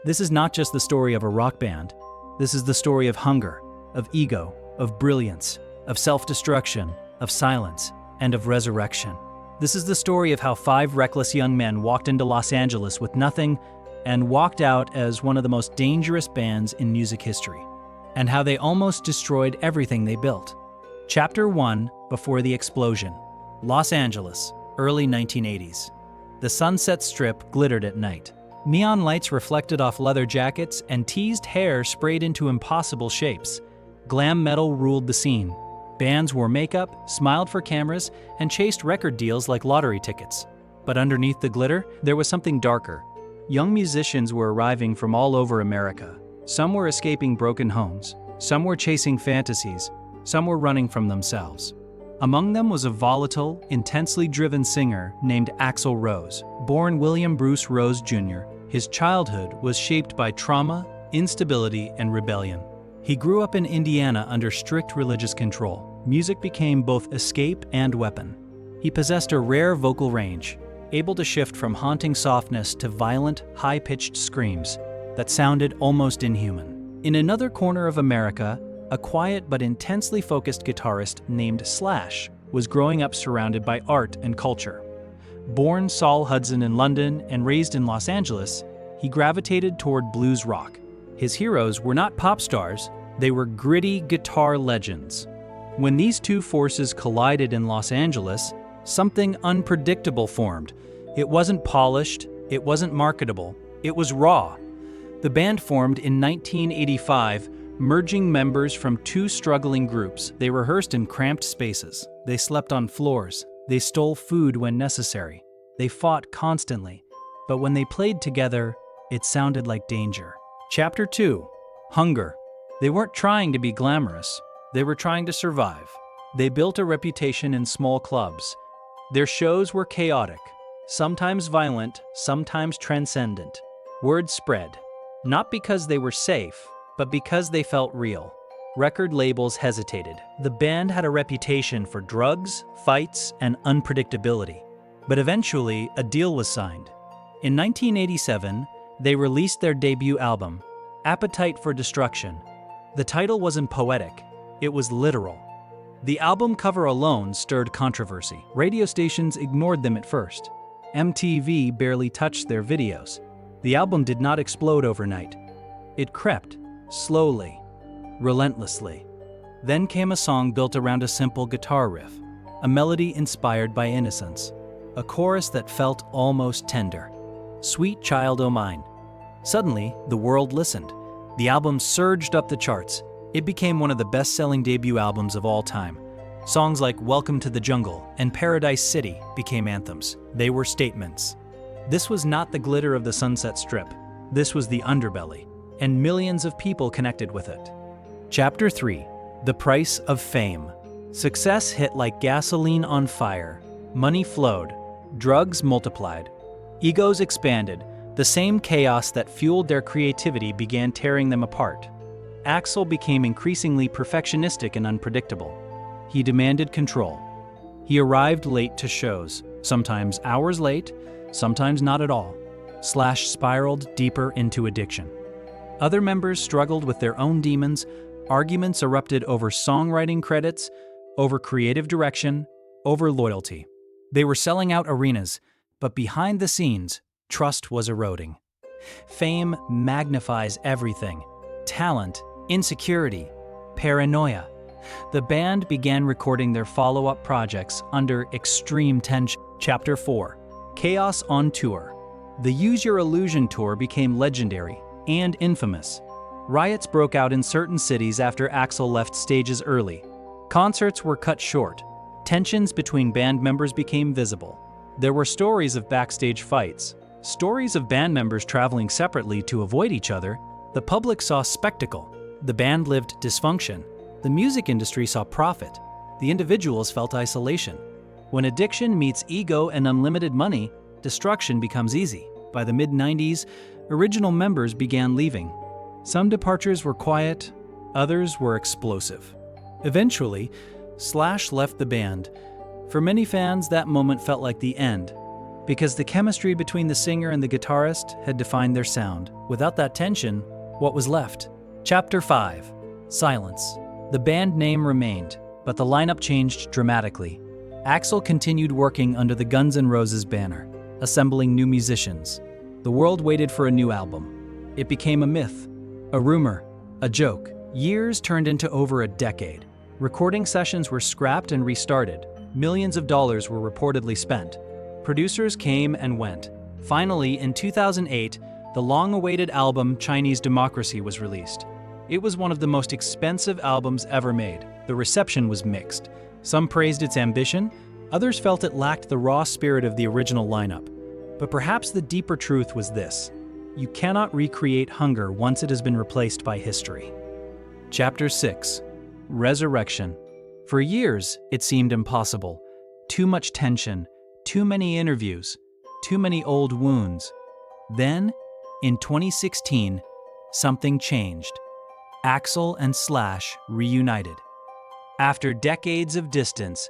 This is not just the story of a rock band. This is the story of hunger, of ego, of brilliance, of self-destruction, of silence, and of resurrection. This is the story of how 5 reckless young men walked into Los Angeles with nothing and walked out as one of the most dangerous bands in music history, and how they almost destroyed everything they built. Chapter 1, Before the Explosion. Los Angeles, early 1980s. The Sunset Strip glittered at night. Neon lights reflected off leather jackets and teased hair sprayed into impossible shapes. Glam metal ruled the scene. Bands wore makeup, smiled for cameras, and chased record deals like lottery tickets. But underneath the glitter, there was something darker. Young musicians were arriving from all over America. Some were escaping broken homes. Some were chasing fantasies. Some were running from themselves. Among them was a volatile, intensely driven singer named Axl Rose. Born William Bruce Rose Jr., his childhood was shaped by trauma, instability, and rebellion. He grew up in Indiana under strict religious control. Music became both escape and weapon. He possessed a rare vocal range, able to shift from haunting softness to violent, high-pitched screams that sounded almost inhuman. In another corner of America, a quiet but intensely focused guitarist named Slash was growing up surrounded by art and culture. Born Saul Hudson in London and raised in Los Angeles, he gravitated toward blues rock. His heroes were not pop stars, they were gritty guitar legends. When these two forces collided in Los Angeles, something unpredictable formed. It wasn't polished, it wasn't marketable, it was raw. The band formed in 1985, merging members from 2 struggling groups. They rehearsed in cramped spaces. They slept on floors. They stole food when necessary. They fought constantly. But when they played together, it sounded like danger. Chapter 2, Hunger. They weren't trying to be glamorous. They were trying to survive. They built a reputation in small clubs. Their shows were chaotic, sometimes violent, sometimes transcendent. Word spread, not because they were safe, but because they felt real. Record labels hesitated. The band had a reputation for drugs, fights, and unpredictability. But eventually, a deal was signed. In 1987, they released their debut album, Appetite for Destruction. The title wasn't poetic, it was literal. The album cover alone stirred controversy. Radio stations ignored them at first. MTV barely touched their videos. The album did not explode overnight. It crept, slowly, relentlessly. Then came a song built around a simple guitar riff, a melody inspired by innocence, a chorus that felt almost tender. Sweet Child O' Mine. Suddenly, the world listened. The album surged up the charts. It became one of the best-selling debut albums of all time. Songs like Welcome to the Jungle and Paradise City became anthems. They were statements. This was not the glitter of the Sunset Strip. This was the underbelly, and millions of people connected with it. Chapter 3, The Price of Fame. Success hit like gasoline on fire. Money flowed. Drugs multiplied. Egos expanded. The same chaos that fueled their creativity began tearing them apart. Axl became increasingly perfectionistic and unpredictable. He demanded control. He arrived late to shows, sometimes hours late, sometimes not at all. Slash spiraled deeper into addiction. Other members struggled with their own demons. Arguments erupted over songwriting credits, over creative direction, over loyalty. They were selling out arenas, but behind the scenes, trust was eroding. Fame magnifies everything: talent, insecurity, paranoia. The band began recording their follow-up projects under extreme tension. Chapter 4, Chaos on Tour. The Use Your Illusion tour became legendary and infamous. Riots broke out in certain cities after Axl left stages early. Concerts were cut short. Tensions between band members became visible. There were stories of backstage fights, stories of band members traveling separately to avoid each other. The public saw spectacle. The band lived dysfunction. The music industry saw profit. The individuals felt isolation. When addiction meets ego and unlimited money, destruction becomes easy. By the mid-90s, original members began leaving. Some departures were quiet, others were explosive. Eventually, Slash left the band. For many fans, that moment felt like the end. Because the chemistry between the singer and the guitarist had defined their sound. Without that tension, what was left? Chapter 5. Silence. The band name remained, but the lineup changed dramatically. Axl continued working under the Guns N' Roses banner, assembling new musicians. The world waited for a new album. It became a myth, a rumor, a joke. Years turned into over a decade. Recording sessions were scrapped and restarted. Millions of dollars were reportedly spent. Producers came and went. Finally, in 2008, the long-awaited album Chinese Democracy was released. It was one of the most expensive albums ever made. The reception was mixed. Some praised its ambition, others felt it lacked the raw spirit of the original lineup. But perhaps the deeper truth was this: you cannot recreate hunger once it has been replaced by history. Chapter 6. Resurrection. For years, it seemed impossible. Too much tension, too many interviews, too many old wounds. Then, in 2016, something changed. Axl and Slash reunited. After decades of distance,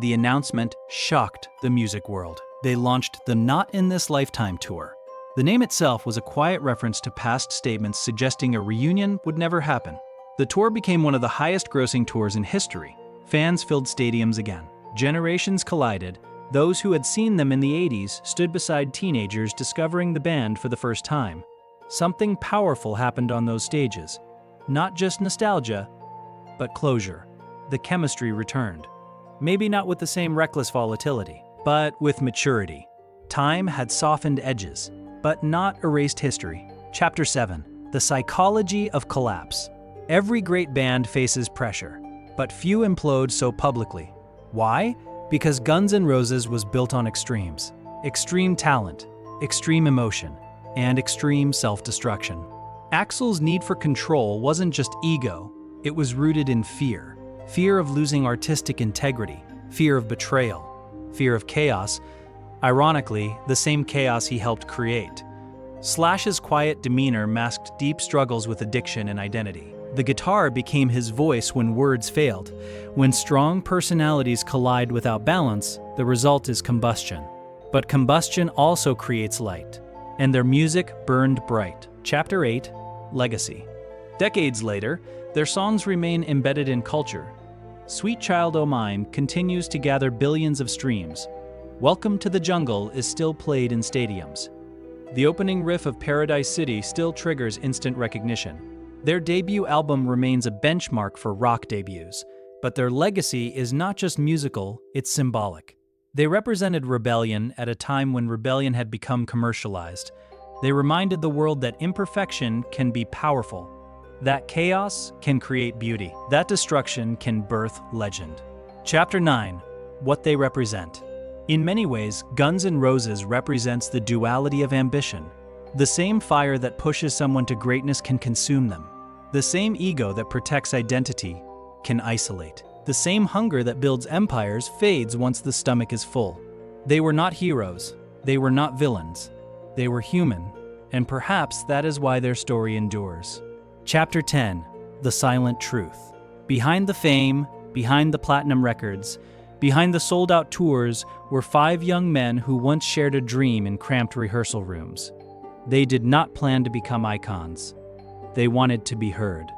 the announcement shocked the music world. They launched the Not in This Lifetime tour. The name itself was a quiet reference to past statements suggesting a reunion would never happen. The tour became one of the highest-grossing tours in history. Fans filled stadiums again. Generations collided. Those who had seen them in the 80s stood beside teenagers discovering the band for the first time. Something powerful happened on those stages. Not just nostalgia, but closure. The chemistry returned. Maybe not with the same reckless volatility, but with maturity. Time had softened edges, but not erased history. Chapter 7. The Psychology of Collapse. Every great band faces pressure, but few implode so publicly. Why? Because Guns N' Roses was built on extremes. Extreme talent, extreme emotion, and extreme self-destruction. Axl's need for control wasn't just ego, it was rooted in fear. Fear of losing artistic integrity, fear of betrayal, fear of chaos. Ironically, the same chaos he helped create. Slash's quiet demeanor masked deep struggles with addiction and identity. The guitar became his voice when words failed. When strong personalities collide without balance, the result is combustion. But combustion also creates light, and their music burned bright. Chapter 8. Legacy. Decades later, their songs remain embedded in culture. Sweet Child O' Mine continues to gather billions of streams. Welcome to the Jungle is still played in stadiums. The opening riff of Paradise City still triggers instant recognition. Their debut album remains a benchmark for rock debuts, but their legacy is not just musical, it's symbolic. They represented rebellion at a time when rebellion had become commercialized. They reminded the world that imperfection can be powerful, that chaos can create beauty, that destruction can birth legend. Chapter 9. What they represent. In many ways, Guns N' Roses represents the duality of ambition. The same fire that pushes someone to greatness can consume them. The same ego that protects identity can isolate. The same hunger that builds empires fades once the stomach is full. They were not heroes. They were not villains. They were human, and perhaps that is why their story endures. Chapter 10. The Silent Truth. Behind the fame, behind the platinum records, behind the sold-out tours were 5 young men who once shared a dream in cramped rehearsal rooms. They did not plan to become icons. They wanted to be heard.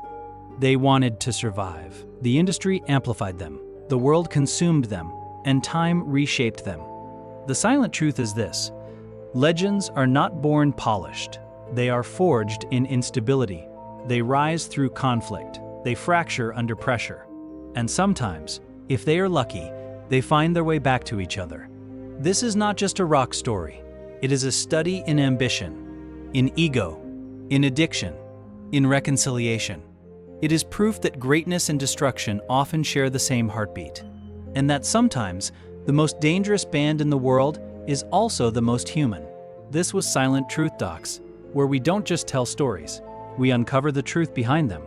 They wanted to survive. The industry amplified them. The world consumed them, and time reshaped them. The silent truth is this: legends are not born polished. They are forged in instability. They rise through conflict. They fracture under pressure. And sometimes, if they are lucky, they find their way back to each other. This is not just a rock story. It is a study in ambition, in ego, in addiction, in reconciliation. It is proof that greatness and destruction often share the same heartbeat, and that sometimes the most dangerous band in the world is also the most human. This was Silent Truth Docs, where we don't just tell stories, we uncover the truth behind them.